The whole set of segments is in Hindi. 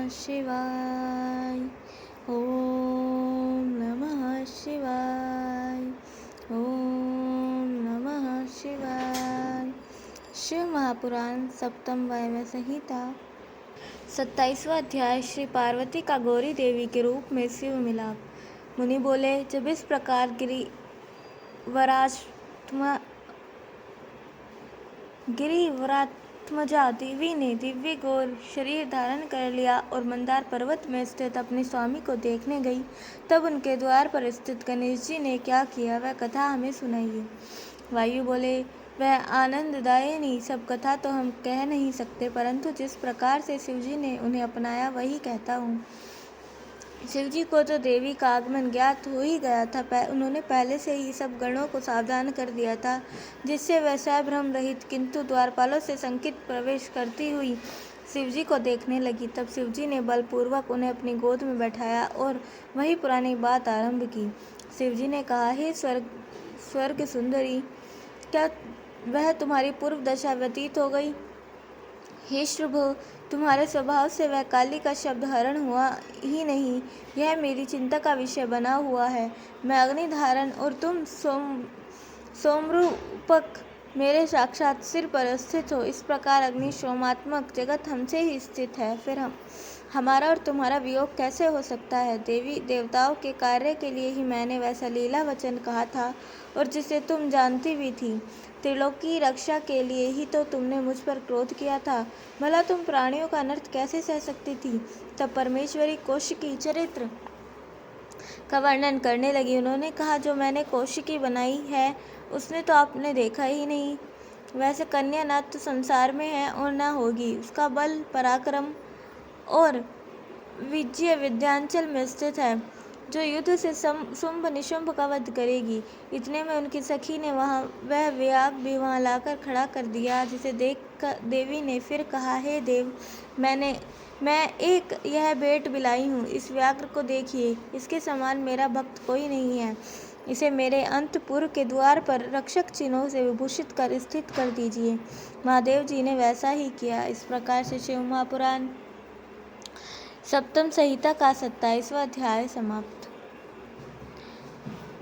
शिवाय। ओम नमः शिवाय। ओम नमः शिवाय। शिव महापुराण सप्तम वायव्य संहिता 27वां अध्याय। श्री पार्वती का गौरी देवी के रूप में शिव मिलाप। मुनि बोले, जब इस प्रकार गिरिवरात्मजा देवी ने दिव्य गौर शरीर धारण कर लिया और मंदार पर्वत में स्थित अपने स्वामी को देखने गई, तब उनके द्वार पर स्थित गणेश जी ने क्या किया, वह कथा हमें सुनाइए। वायु बोले, वह आनंददायिनी सब कथा तो हम कह नहीं सकते, परंतु जिस प्रकार से शिवजी ने उन्हें अपनाया वही कहता हूँ। शिवजी को तो देवी का आगमन ज्ञात हो ही गया था। उन्होंने पहले से ही सब गणों को सावधान कर दिया था, जिससे वह स्वभ्रम रहित किंतु द्वारपालों से संकित प्रवेश करती हुई शिवजी को देखने लगी। तब शिवजी ने बलपूर्वक उन्हें अपनी गोद में बैठाया और वही पुरानी बात आरंभ की। शिवजी ने कहा, हे स्वर्ग सुंदरी, क्या वह तुम्हारी पूर्व दशा व्यतीत हो गई? हे शुभ, तुम्हारे स्वभाव से वह काली का शब्द हरण हुआ ही नहीं, यह मेरी चिंता का विषय बना हुआ है। मैं अग्नि धारण और तुम सोमरूपक मेरे साक्षात सिर पर स्थित हो। इस प्रकार अग्नि सोमात्मक जगत हमसे ही स्थित है, फिर हमारा और तुम्हारा वियोग कैसे हो सकता है? देवी देवताओं के कार्य के लिए ही मैंने वैसा लीला वचन कहा था, और जिसे तुम जानती भी थी। त्रिलोक की रक्षा के लिए ही तो तुमने मुझ पर क्रोध किया था। भला तुम प्राणियों का अनर्थ कैसे सह सकती थी? तब परमेश्वरी कौशिकी चरित्र का वर्णन करने लगी। उन्होंने कहा, जो मैंने कौशिकी बनाई है उसने तो आपने देखा ही नहीं। वैसे कन्या न तो संसार में है और न होगी। उसका बल पराक्रम और विजय विद्यांचल में स्थित है, जो युद्ध से शुंभ निशुंभ का वध करेगी। इतने में उनकी सखी ने वह व्याग भी वहाँ लाकर खड़ा कर दिया, जिसे देख देवी ने फिर कहा, हे देव, मैं एक यह भेंट बिलाई हूँ। इस व्याघ्र को देखिए, इसके समान मेरा भक्त कोई नहीं है। इसे मेरे अंतपुर के द्वार पर रक्षक चिन्हों से विभूषित कर स्थित कर दीजिए। महादेव जी ने वैसा ही किया। इस प्रकार से शिव महापुराण सप्तम संहिता का 27वां अध्याय समाप्त।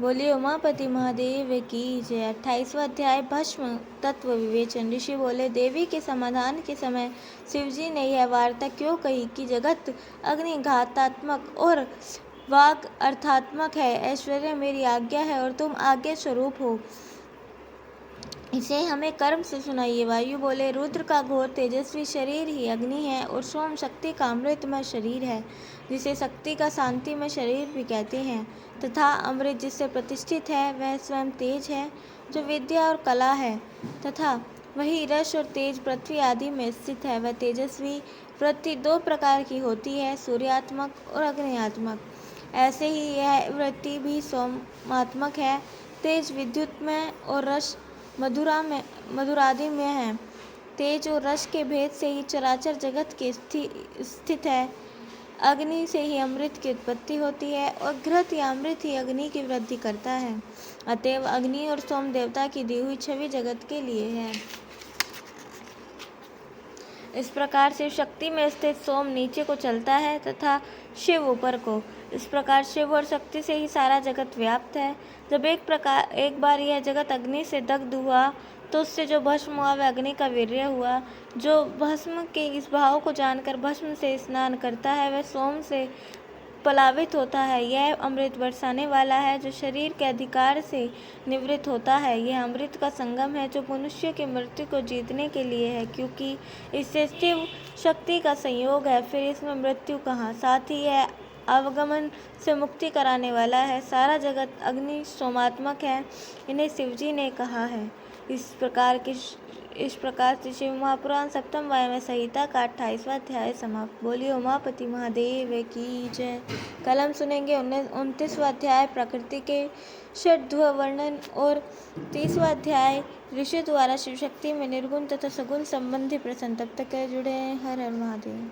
बोलिए उमापति महादेव की जय। 28वां अध्याय भस्म तत्व विवेचन। ऋषि बोले, देवी के समाधान के समय शिवजी ने यह वार्ता क्यों कही कि जगत अग्नि घातात्मक और वाग अर्थात्मक है। ऐश्वर्य मेरी आज्ञा है और तुम आज्ञा स्वरूप हो, इसे हमें कर्म से सुनाइए। वायु बोले, रुद्र का घोर तेजस्वी शरीर ही अग्नि है और सोम शक्ति का अमृतमय शरीर है, जिसे शक्ति का शांतिमय शरीर भी कहते हैं। तथा अमृत जिससे प्रतिष्ठित है वह स्वयं तेज है, जो विद्या और कला है। तथा वही रस और तेज पृथ्वी आदि में स्थित है। वह तेजस्वी वृत्ति दो प्रकार की होती है, सूर्यात्मक और अग्नियात्मक। ऐसे ही यह वृत्ति भी सोमात्मक है। तेज विद्युत में और रस मधुरादि में है। तेज और रस के भेद से ही चराचर जगत के स्थित है। अग्नि से ही अमृत की उत्पत्ति होती है और घृत या अमृत ही अग्नि की वृद्धि करता है। अतएव अग्नि और सोम देवता की दी हुई छवि जगत के लिए है। इस प्रकार शिव शक्ति में स्थित सोम नीचे को चलता है तथा शिव ऊपर को। इस प्रकार शिव और शक्ति से ही सारा जगत व्याप्त है। जब एक बार यह जगत अग्नि से दग्ध हुआ, तो उससे जो भस्म हुआ वह अग्नि का वीर्य हुआ। जो भस्म के इस भाव को जानकर भस्म से स्नान करता है, वह सोम से प्लावित होता है। यह अमृत बरसाने वाला है, जो शरीर के अधिकार से निवृत्त होता है। यह अमृत का संगम है, जो मनुष्य की मृत्यु को जीतने के लिए है, क्योंकि इससे शिव शक्ति का संयोग है। फिर इसमें मृत्यु कहाँ। साथ ही यह अवगमन से मुक्ति कराने वाला है। सारा जगत अग्नि सोमात्मक है, इन्हें शिवजी ने कहा है। इस प्रकार से शिव महापुराण सप्तम वायव्य संहिता का 28वां अध्याय समाप्त। बोलिए उमापति महादेव की जय। कल हम सुनेंगे 29वां अध्याय प्रकृति के षड्व वर्णन और 30वां अध्याय ऋषि द्वारा शिव शक्ति में निर्गुण तथा सगुण संबंधी प्रश्न। तब तक जुड़े। हर हर महादेव।